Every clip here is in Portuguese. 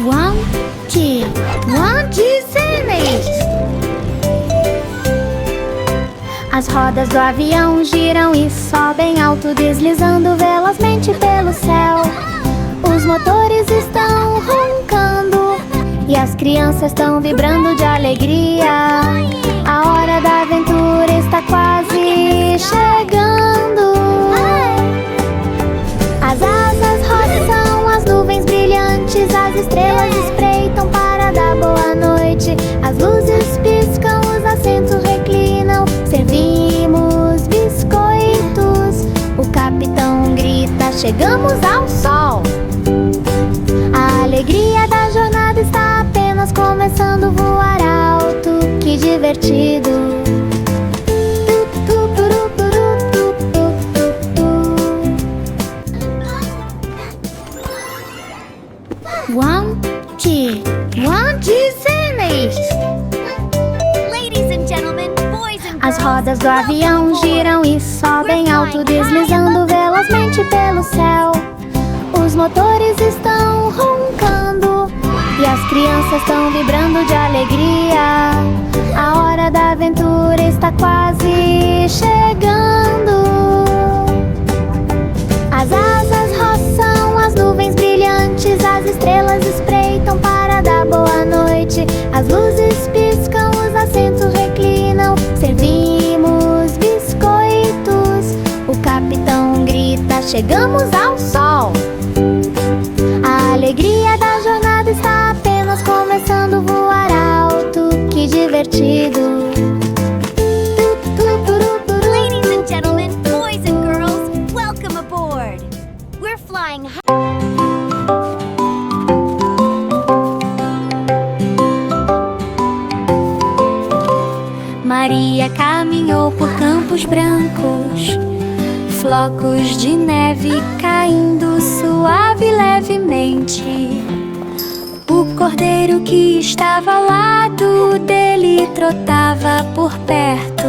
One, two, cines! As rodas do avião giram e sobem alto, deslizando velozmente pelo céu. Os motores estão roncando e as crianças estão vibrando de alegria. A hora da aventura está quase chegando. As asas roçam as nuvens brilhantes, as estrelas espreitam para dar boa noite. As luzes piscam, os assentos reclinam, servimos biscoitos. O capitão grita: chegamos ao sol. A alegria da jornada está apenas começando. Voar alto, que divertido. One, two, cines! Ladies and gentlemen, boys and As girls, rodas do avião giram e sobem alto, deslizando velozmente pelo céu. Os motores estão roncando e as crianças estão vibrando de alegria. A hora da aventura está quase chegando. As asas roçam as nuvens brilhantes, as estrelas espreitam para dar boa noite. As luzes piscam, os assentos reclinam, servimos biscoitos. O capitão grita: chegamos ao sol. A alegria da jornada está apenas começando. Voar alto, que divertido. ladies and gentlemen, boys and girls, welcome aboard. We're flying high. Maria caminhou por campos brancos, flocos de neve caindo suave e levemente. O cordeiro que estava ao lado dele trotava por perto.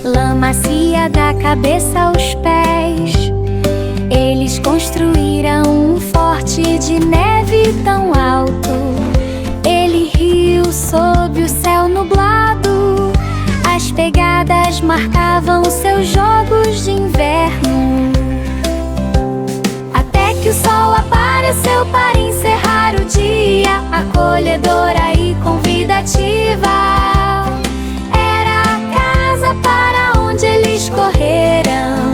Lã macia da cabeça aos pés, eles construíram um forte de neve tão alto. Ele riu sob o céu nublado, as pegadas marcavam seus jogos de inverno. Até que o sol apareceu para encerrar o dia, acolhedora e convidativa. Era a casa para onde eles correram.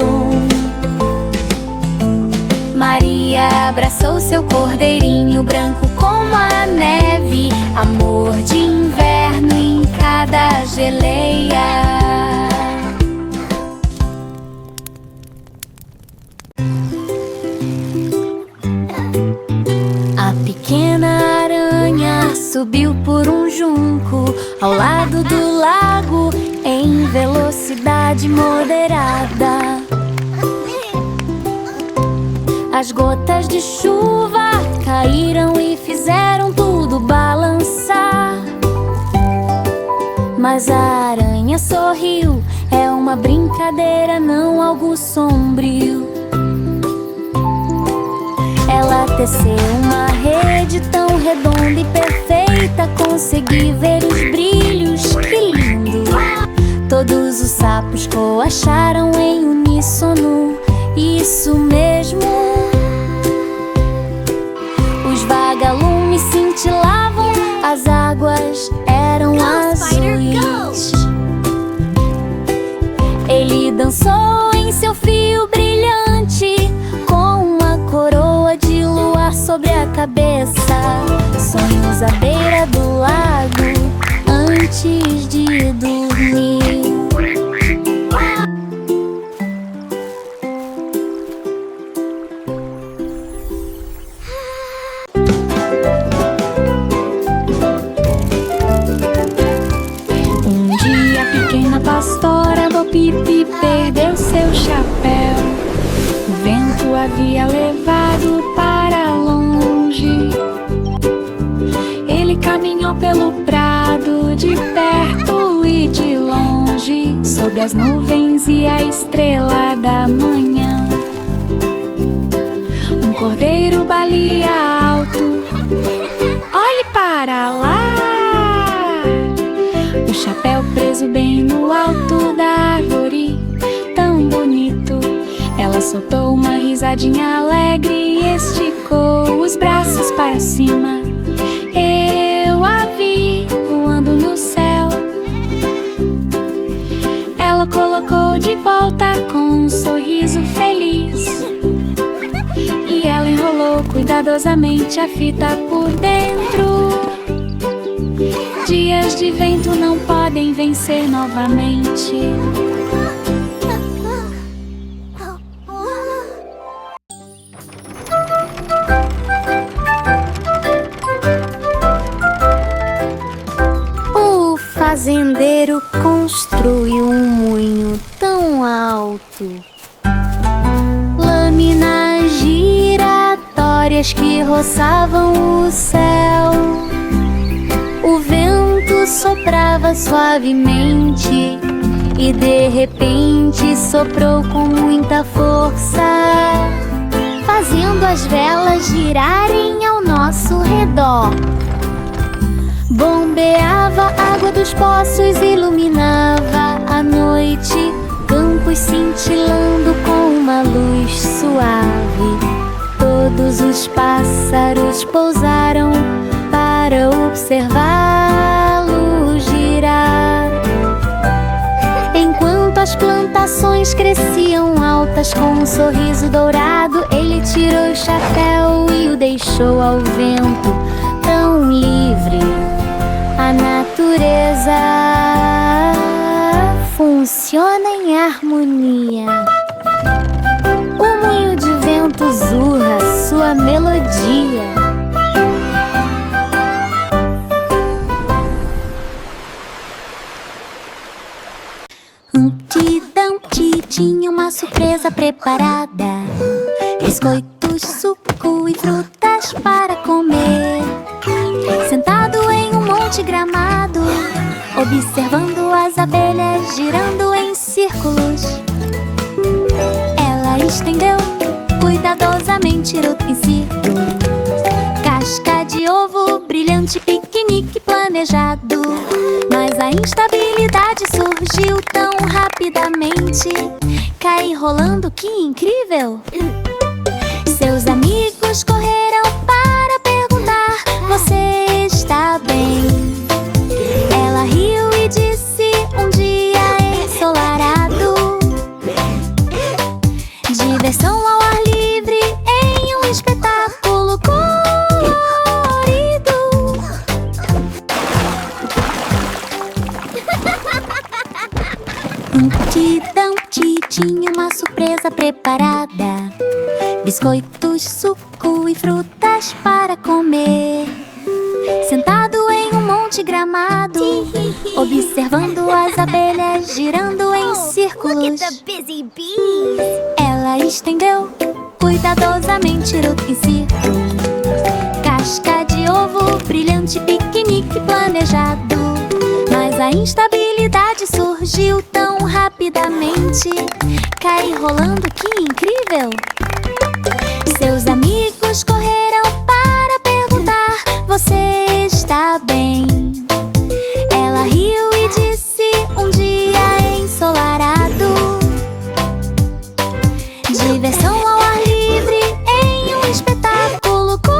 Maria abraçou seu cordeirinho branco como a neve, amor de inverno em cada geleia. A pequena aranha subiu por um junco ao lado do lago em velocidade moderada. As gotas de chuva caíram e fizeram tudo balançar. Mas a aranha sorriu, é uma brincadeira, não algo sombrio. Ela teceu uma rede tão redonda e perfeita, consegui ver os brilhos, que lindo! Todos os sapos coacharam em uníssono, isso mesmo. Os vagalumes cintilavam, as águas eram azuis. Ele dançou em seu fio brilhante, com uma coroa de luar sobre a cabeça. Sonhos à beira do lago antes de dormir. Um dia a pequena pastora Bo Pipi perdeu seu chapéu. O vento havia levado para longe. Ele caminhou pelo prado, de perto e de longe, sob as nuvens e a estrela da manhã. Um cordeiro balia alto. Olhe para lá! O chapéu preso bem no alto da árvore, tão bonito. Ela soltou uma risadinha alegre e esticou os braços para cima. Eu a vi voando no céu. Ela colocou de volta com um sorriso feliz, e ela enrolou cuidadosamente a fita por dentro. Dias de vento não podem vencer novamente. O fazendeiro construiu um moinho tão alto, lâminas giratórias que roçavam o céu. O vento soprava suavemente e de repente soprou com muita força, fazendo as velas girarem ao nosso redor. Bombeava água dos poços, iluminava a noite, campos cintilando com uma luz suave. Todos os pássaros pousaram para observá-lo girar. Enquanto as plantações cresciam altas com um sorriso dourado, ele tirou o chapéu e o deixou ao vento, tão livre. A natureza funciona em harmonia. O moinho de vento zurra sua melodia. Humpty Dumpty tinha uma surpresa preparada: biscoitos, suco e frutas para comer. Sentado em um monte gramado, observando as abelhas girando em círculos, ela estendeu cuidadosamente o utensílio. Casca de ovo, brilhante piquenique planejado. Mas a instabilidade surgiu tão rapidamente. Cai rolando, que incrível! Seus amigos correram para perguntar: você está bem? Ela riu e disse: um dia ensolarado. Diversão ao ar livre em um espetáculo colorido. Humpty Dumpty tinha uma surpresa preparada: biscoitos, suco e frutas para comer. Sentado em um monte gramado, observando as abelhas girando em círculos, ela estendeu cuidadosamente o utensílio. Casca de ovo, brilhante piquenique planejado. Mas a instabilidade surgiu tão rapidamente. Cai rolando, que incrível! Seus amigos correram para perguntar: você está bem? Ela riu e disse: um dia ensolarado. Diversão ao ar livre em um espetáculo colorido.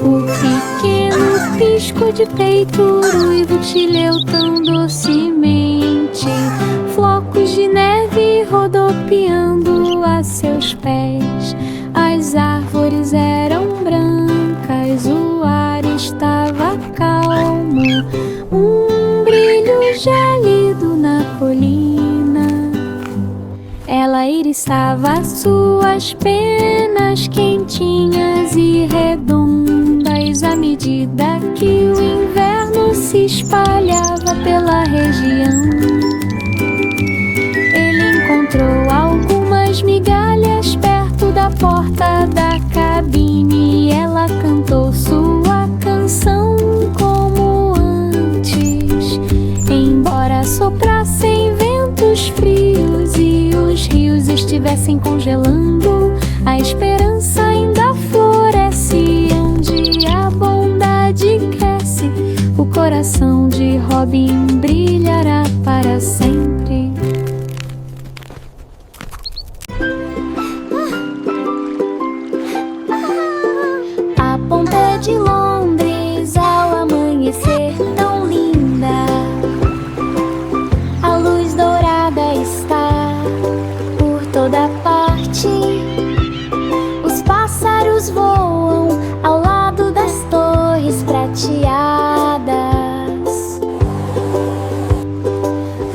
O pequeno pisco de peito ruivo te leu tão docemente. Flocos de neve rodopiando a seus pés. As árvores eram brancas, o ar estava calmo. Um brilho gélido na colina. Ela eriçava suas penas quentinhas e redondas à medida que o inverno se espalhava pela região. Ele encontrou algumas migalhas perto da porta da cabine e ela cantou sua canção como antes, embora soprasse estivessem congelando, a esperança ainda floresce. Onde a bondade cresce, o coração de Robin brilhará para sempre. A ponte de Londres ao amanhecer tão linda, a luz dourada está por toda parte. Os pássaros voam ao lado das torres prateadas.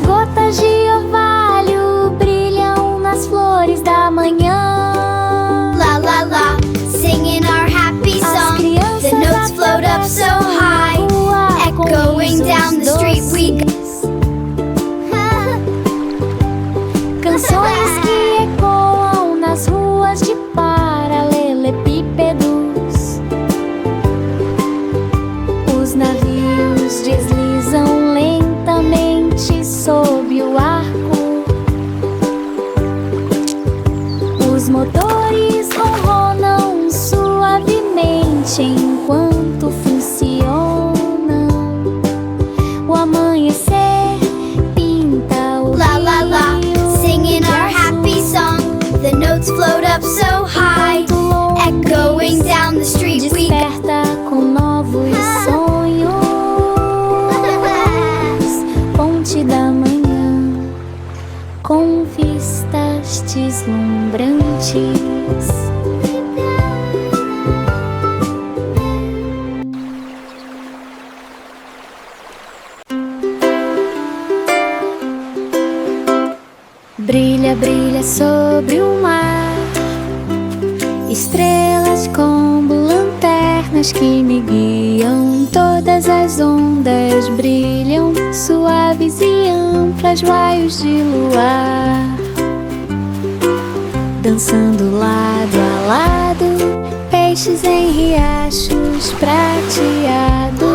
Gotas de orvalho brilham nas flores da manhã. La la la, singing our happy song. The notes float up so high, echoing down the street we go. Canções que ecoam nas ruas de paralelepípedos. Os navios deslizam lentamente sob o arco. Os motores ronronam suavemente enquanto funcionam. O amanhecer pinta o La la la, rio singing de our happy azul. song. The notes float up so high, echoing down the street we go. Desperta com novos sonhos. Ponte da manhã, com vistas deslumbrantes. Brilha, brilha sobre o mar, estrelas como lanternas que me guiam. Todas as ondas brilham, suaves e amplas, raios de luar. Dançando lado a lado, peixes em riachos prateados.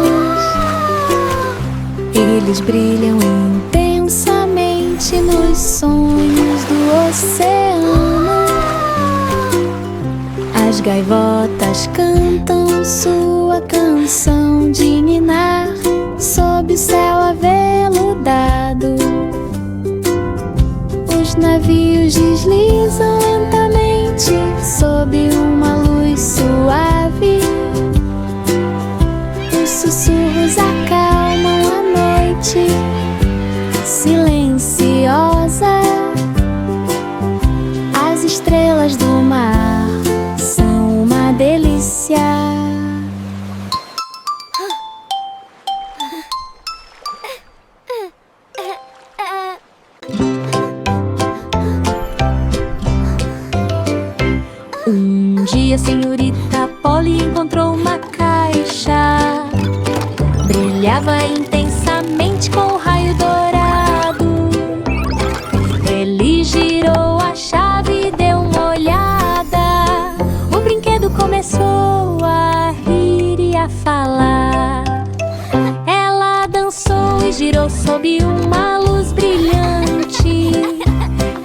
Eles brilham intensamente nos sonhos do oceano. As gaivotas cantam sua canção de ninar sob o céu aveludado. Os navios deslizam lentamente sob uma luz suave. Os sussurros acalmam a noite silenciosa. As estrelas do mar são uma delícia. Um dia a senhorita Polly encontrou uma caixa. Brilhava intensamente com um raio dourado. Ele girou a chave e deu uma olhada. O brinquedo começou a rir e a falar. Ela dançou e girou sob uma luz brilhante.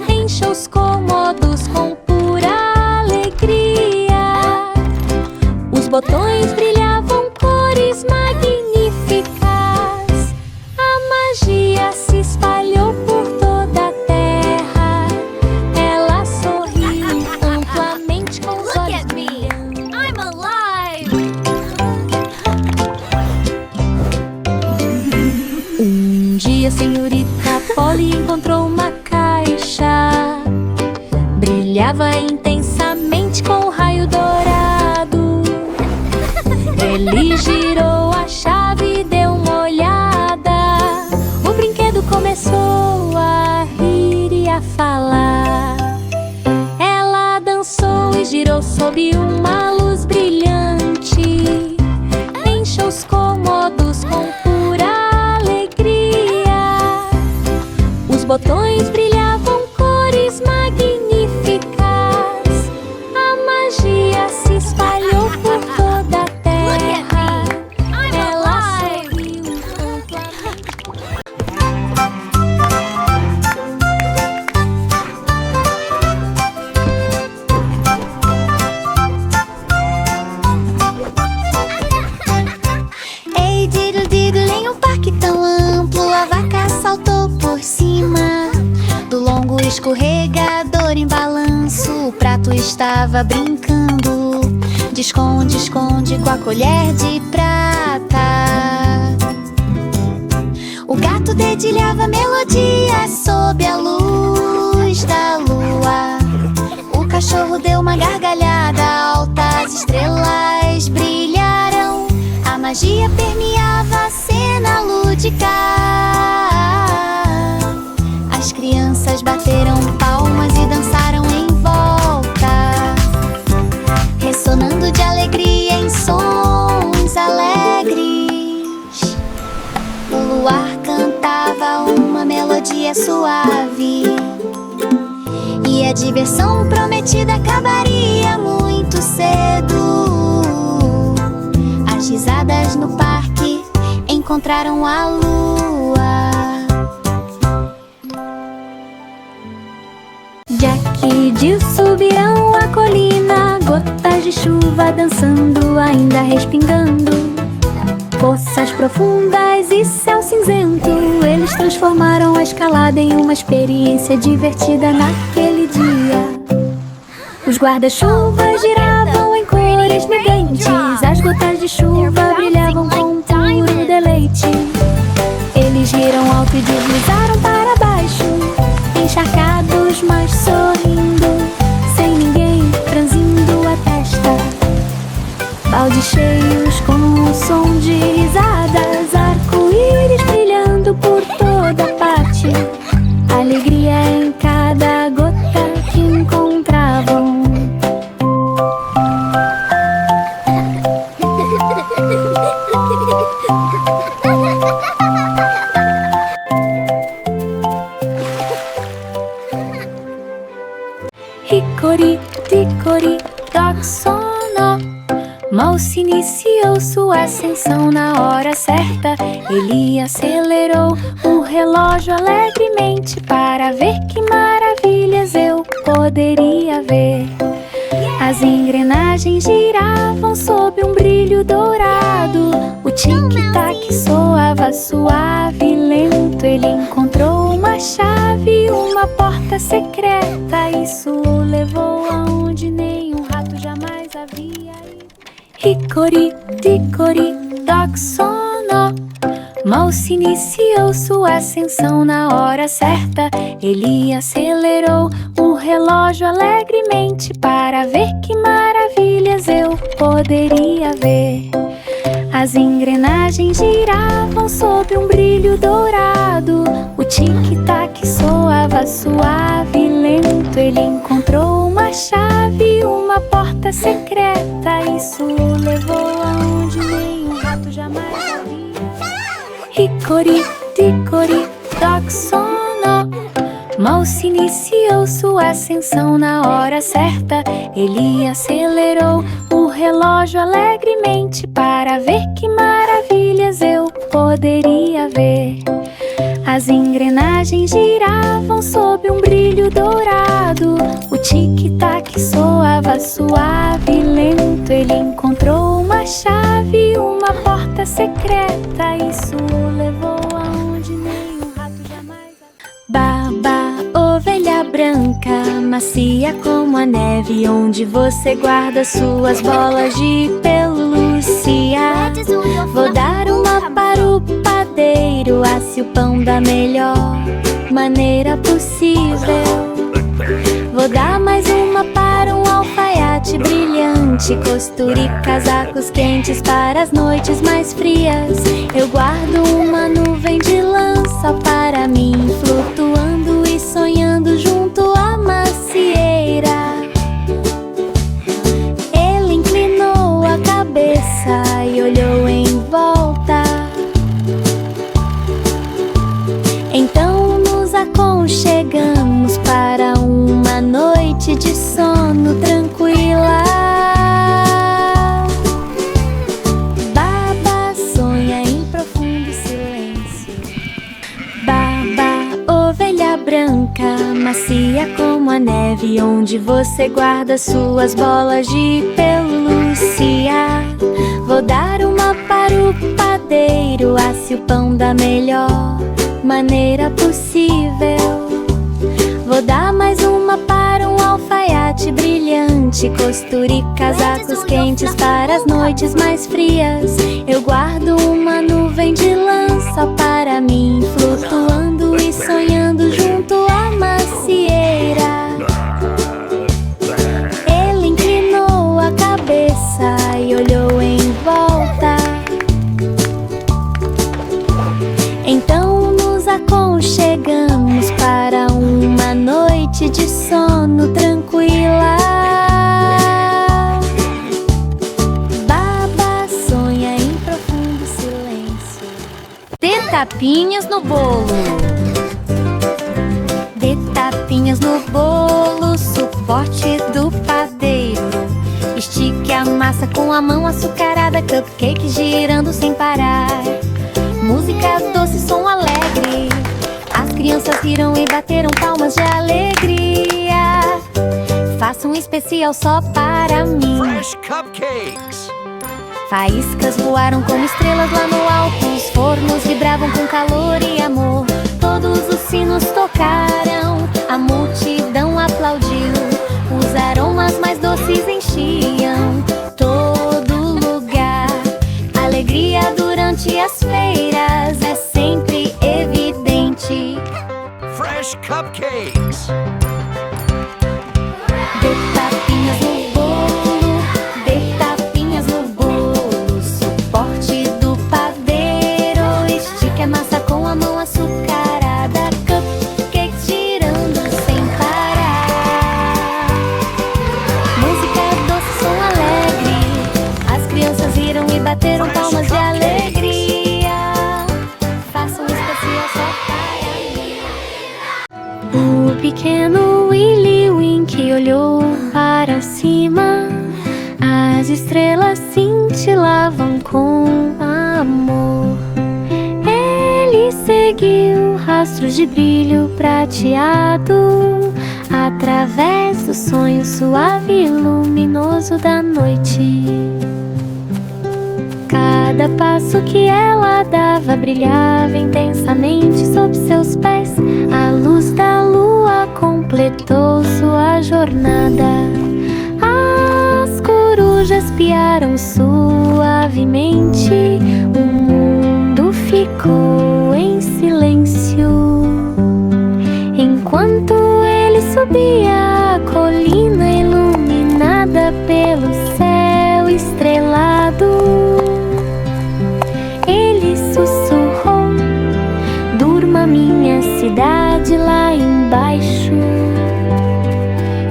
Encheu os cômodos com pura alegria. Os botões brilhavam cores magníficas. A magia se espalhou por toda a terra. Ela sorriu amplamente com os Look olhos at me! brilhantes. I'm alive! Um dia a senhorita Polly encontrou uma caixa. Brilhava intensamente com um raio dourado. Ele girou a chave e deu uma olhada. O brinquedo começou a rir e a falar. Ela dançou e girou sob uma luz brilhante. Encheu os cômodos com pura alegria. Os botões brilhavam cores magníficas. A magia se espalhou por toda a terra. I'm Ela alive! sorriu amplamente. escorregador em balanço, o prato estava brincando de esconde, esconde com a colher de prata. O gato dedilhava melodia sob a luz da lua. O cachorro deu uma gargalhada, altas estrelas brilharam. A magia permeava a cena lúdica. As crianças bateram palmas e dançaram em volta, ressonando de alegria em sons alegres. O luar cantava uma melodia suave, e a diversão prometida acabaria muito cedo. As risadas no parque encontraram a lua. Jack e Jill subiram a colina, gotas de chuva dançando, ainda respingando. Poças profundas e céu cinzento, eles transformaram a escalada em uma experiência divertida naquele dia. Os guarda-chuvas giravam em cores brilhantes, as gotas de chuva brilhavam com puro deleite. Eles riram alto e deslizaram para baixo, encharcados mas sorrindo, sem ninguém franzindo a testa. Baldes cheios com o som de risadas, arco-íris brilhando por toda parte, alegria em cada gota que encontravam. Hickory, dickory, dock sonou. Mouse iniciou sua ascensão na hora certa. Ele acelerou o relógio alegremente para ver que maravilhas eu poderia ver. As engrenagens giravam sob um brilho dourado. O tic-tac soava suave e lento. Ele encontrou uma chave, uma porta secreta. Isso o levou aonde nenhum rato jamais havia ido. Hickory, dickory, dock sonou. Mouse iniciou sua ascensão na hora certa. Ele acelerou o relógio alegremente para ver que maravilhas eu poderia ver. As engrenagens giravam sob um brilho dourado. O tic-tac soava suave e lento. Ele encontrou uma chave, uma porta secreta. Isso o levou aonde nenhum rato jamais havia. Hickory, dickory, dock sonou. Mouse iniciou sua ascensão na hora certa. Ele acelerou o relógio alegremente para ver que maravilhas eu poderia ver. As engrenagens giravam sob um brilho dourado. O tic-tac soava suave e lento. Ele encontrou uma chave, uma porta secreta. Isso o levou aonde nenhum rato jamais havia. Baba, ovelha branca, macia como a neve, onde você guarda suas bolas de pelúcia. Vou dar uma para o padeiro, asse o pão da melhor maneira possível. Vou dar mais uma para um alfaiate brilhante, costure casacos quentes para as noites mais frias. Eu guardo uma nuvem de lã só para mim, flutuando e sonhando junto à macieira. Ele inclinou a cabeça e olhou em volta. Então nos aconchegamos para uma noite de sono tranquila. Baba sonha em profundo silêncio. Baba, ovelha branca, macia como a neve, onde você guarda suas bolas de pelúcia. Vou dar uma para o padeiro, asse o pão da melhor maneira possível. Vou dar quente, costura e casacos quentes para as noites mais frias. Eu guardo uma nuvem de lã só para mim, flutuando e sonhando junto à macieira. Ele inclinou a cabeça e olhou em volta. Então nos aconchegamos para uma noite de sono tranquila. Baba sonha em profundo silêncio. Dê tapinhas no bolo. Dê tapinhas no bolo, suporte do padeiro. Estique a massa com a mão açucarada, cupcake girando sem parar. Música doce, som alegre. As crianças riram e bateram palmas de alegria. Faça um especial só para mim. Fresh cupcakes. Faíscas voaram como estrelas lá no alto. Os fornos vibravam com calor e amor. Todos os sinos tocaram, a multidão aplaudiu. Os aromas mais doces enchiam todo lugar. Alegria durante as feiras é sempre evidente. Fresh cupcakes. Dê tapinhas no bolo, dê tapinhas no bolo, suporte do padeiro. Estique a massa com a mão açucarada, cupcakes girando sem parar. Música doce, som alegre. As crianças riram e bateram palmas de alegria. Faça um especial só para mim. O pequeno Willy Wink olhou para cima. As estrelas cintilavam com amor. Ele seguiu rastros de brilho prateado através do sonho suave e luminoso da noite. Cada passo que ela dava brilhava intensamente sob seus pés. A luz da lua completou sua jornada. As corujas piaram suavemente. O mundo ficou em silêncio enquanto ele subia a colina iluminada pelo céu estrelado. Ele sussurrou: durma minha cidade lá embaixo.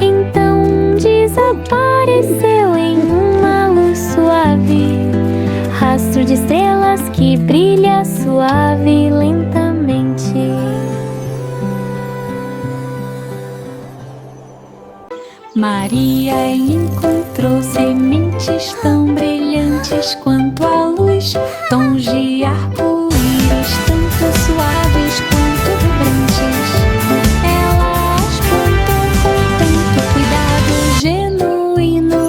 Então desapareceu em uma luz suave, rastro de estrelas que brilha suave e lentamente. Maria encontrou sementes tão brilhantes quanto a luz, tons de arco-íris tanto suaves quanto vibrantes. Ela as plantou com tanto cuidado genuíno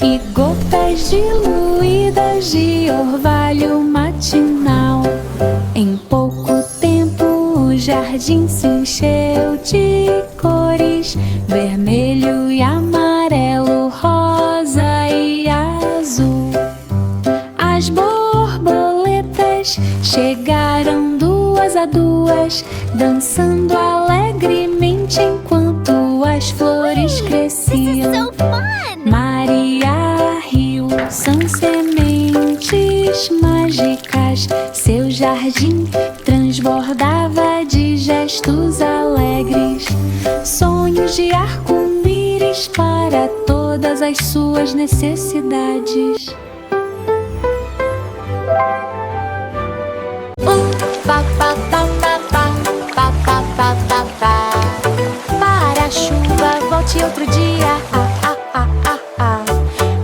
e gotas diluídas de orvalho matinal. Em pouco tempo o jardim se encheu de cores: vermelho e amarelo, rosa e azul. As borboletas chegaram duas a duas, dançando alegremente enquanto as flores cresciam. Maria riu, são sementes mágicas. Seu jardim transbordava de gestos alegres, sonhos de arco-íris para todas as suas necessidades. Para a chuva, volte outro dia.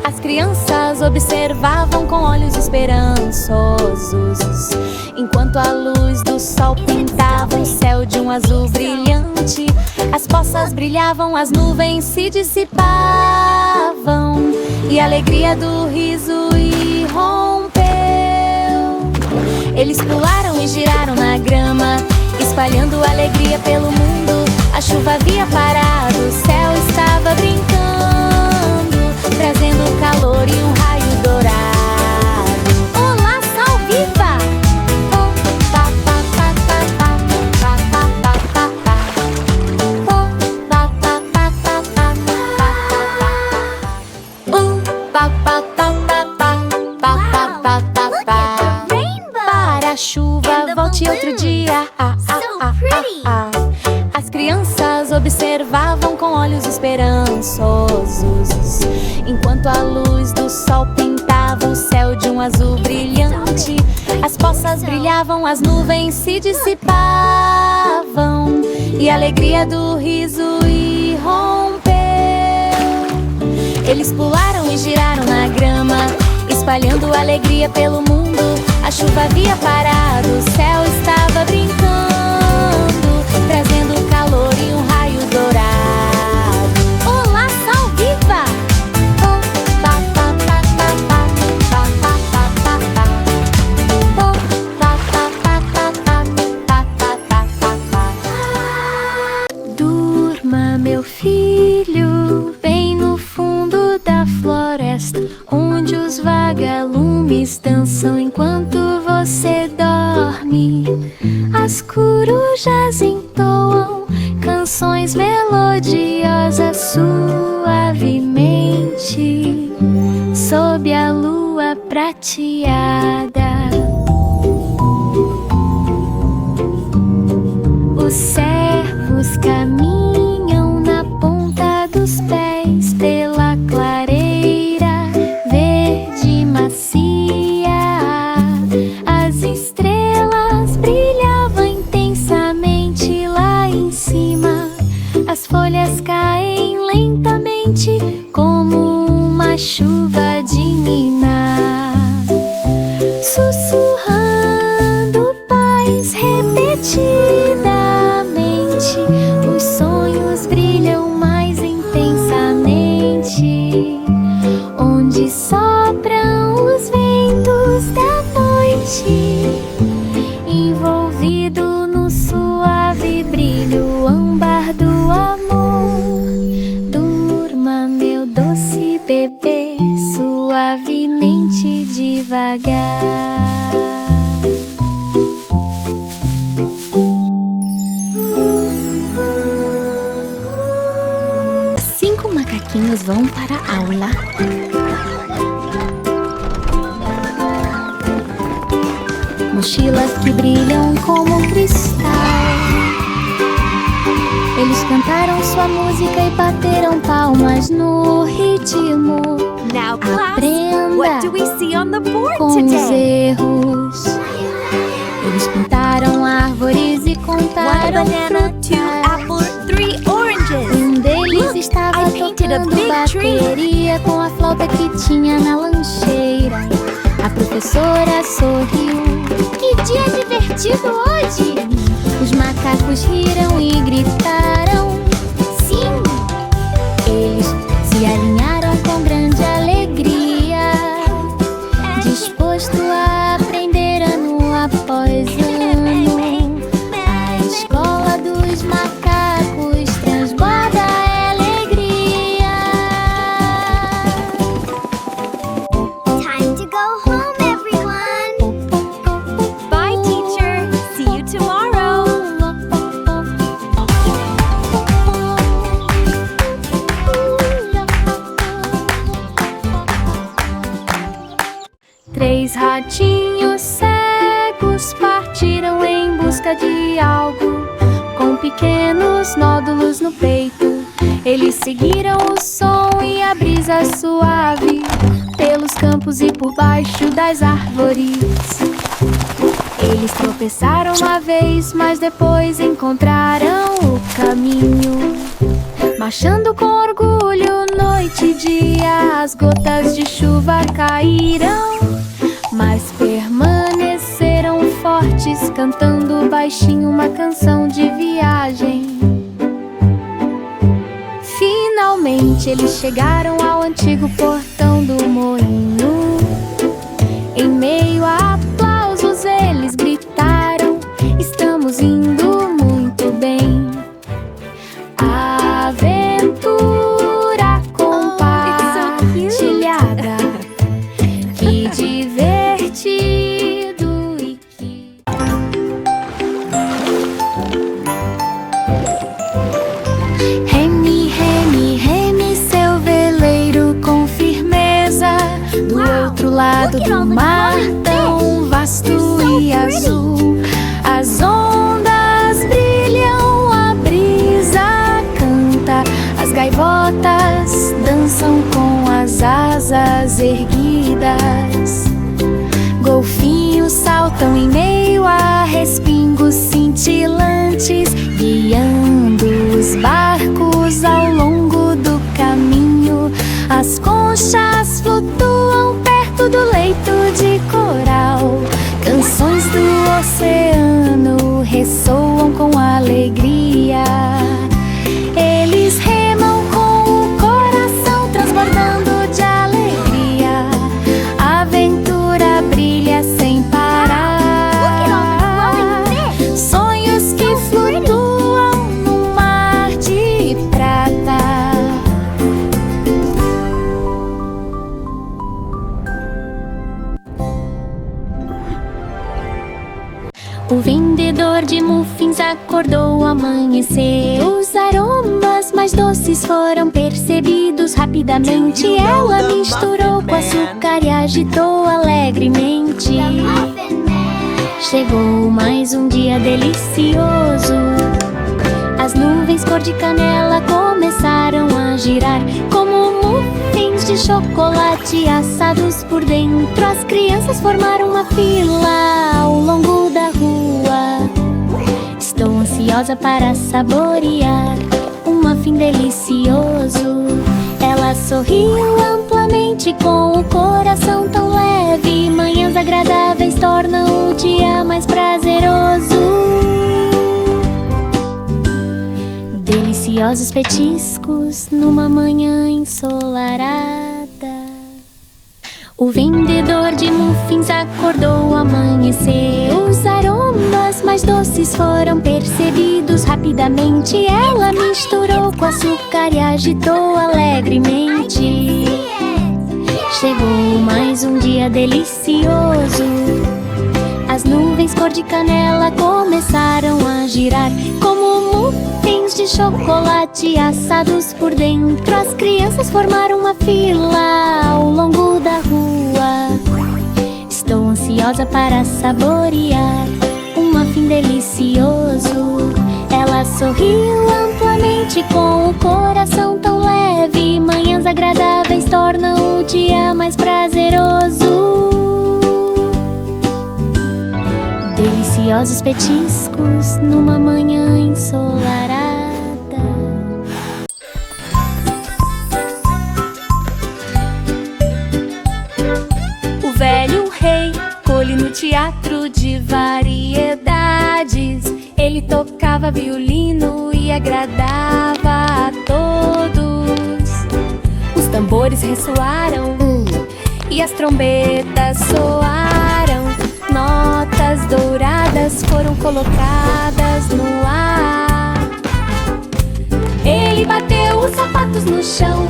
As crianças observavam com olhos esperançosos, enquanto a luz do sol pintava o céu de um azul brilhante. As poças brilhavam, as nuvens se dissipavam e a alegria do riso irrompeu. Eles pularam e giraram na grama, espalhando alegria pelo mundo. A chuva havia parado, o céu estava brincando. observavam com olhos esperançosos, enquanto a luz do sol pintava o céu de um azul brilhante. As poças brilhavam, as nuvens se dissipavam e a alegria do riso irrompeu. Eles pularam e giraram na grama, espalhando alegria pelo mundo. A chuva havia parado, o céu estava brincando, trazendo calor e um raio dourado. Olá, Sol Viva! Durma, meu filho, bem no fundo da floresta, onde os vagalumes dançam enquanto você dorme. As corujas entoam canções melodiosas suavemente sob a lua prateada. Os cervos caminham na ponta dos pés pela clareira verde macia. As estrelas brilhavam intensamente lá em cima. As folhas caem lentamente como uma chuva de niná, sussurrando paz repetidamente. Os sonhos brilham mais intensamente, onde sopram os ventos da noite, envolvido no suave brilho âmbar do amor. Durma, meu doce bebê, suavemente devagar. 5 macaquinhos vão para a aula. Mochilas que brilham como cristal. Eles cantaram sua música e bateram palmas no ritmo. Now, class, Aprenda what do we see on the board com os today? erros. Eles pintaram árvores e 1 contaram banana, 2 frutas. apple, 3 oranges. Deles estava I painted a tocando big tree. bateria com a flauta que tinha na lancheira. A professora sorriu. Que dia divertido hoje! Os macacos riram e gritaram. Sim! Eles se alinharam com grande alegria, disposto a aprender ano após ano. A escola dos macacos transborda alegria. Time to go home, everyone. Bye, teacher. See you tomorrow. 3 ratinhos cegos partiram em busca de algo com pequenos nódulos no peito. Eles seguiram o som e a brisa suave pelos campos e por baixo das árvores. Eles tropeçaram uma vez, mas depois encontraram o caminho. Marchando com orgulho, noite e dia, as gotas de chuva caíram, mas permaneceram fortes, cantando baixinho uma canção de viagem. Finalmente eles chegaram ao antigo portão do moinho. Em meio a aplausos eles gritaram: estamos indo muito bem. Aventura compartilhada, que divertido e que... Reme, reme, reme seu veleiro com firmeza. Do outro lado do mar tão vasto e azul, as ondas brilham, a brisa canta. asas erguidas. Golfinhos saltam em meio a respingos cintilantes, guiando os barcos ao longo do caminho. As conchas flutuam perto do leito de coral. Canções do oceano ressoam com alegria. Eles remam com o coração transbordando de alegria. A aventura brilha sem parar. Sonhos que flutuam no mar de prata. O vendedor de muffins acordou ao amanhecer. Os aromas mais doces foram percebidos rapidamente. Ela misturou com açúcar e agitou alegremente. Chegou mais um dia delicioso. As nuvens cor de canela começaram a girar como muffins de chocolate assados por dentro. As crianças formaram uma fila ao longo da rua. Estou ansiosa para saborear um muffin delicioso. Ela sorriu amplamente com o coração tão leve. Manhãs agradáveis tornam o dia mais prazeroso. Deliciosos petiscos numa manhã ensolarada. O vendedor de muffins acordou ao amanhecer. Os aromas mais doces foram percebidos rapidamente. Ela misturou com açúcar e agitou alegremente. Chegou mais um dia delicioso. As nuvens cor de canela começaram a girar como muffins de chocolate assados por dentro. As crianças formaram uma fila ao longo da rua. Estou ansiosa para saborear um muffin delicioso. Ela sorriu amplamente com o coração tão leve. Manhãs agradáveis tornam o dia mais prazeroso. Deliciosos petiscos numa manhã ensolarada. O velho rei foi no teatro de variedades. Ele tocava violino e agradava a todos. Os tambores ressoaram e as trombetas soaram. Notas douradas foram colocadas no ar. Ele bateu os sapatos no chão,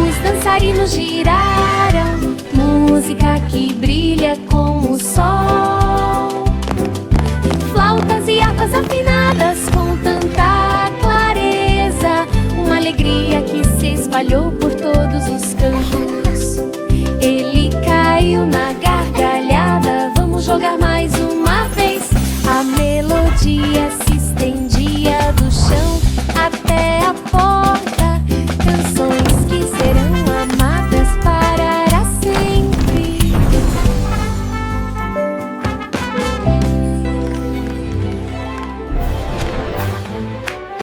os dançarinos giraram. Música que brilha como o sol. Flautas e harpas afinadas com tanta clareza. Uma alegria que se espalhou por todos os cantos. Ele caiu na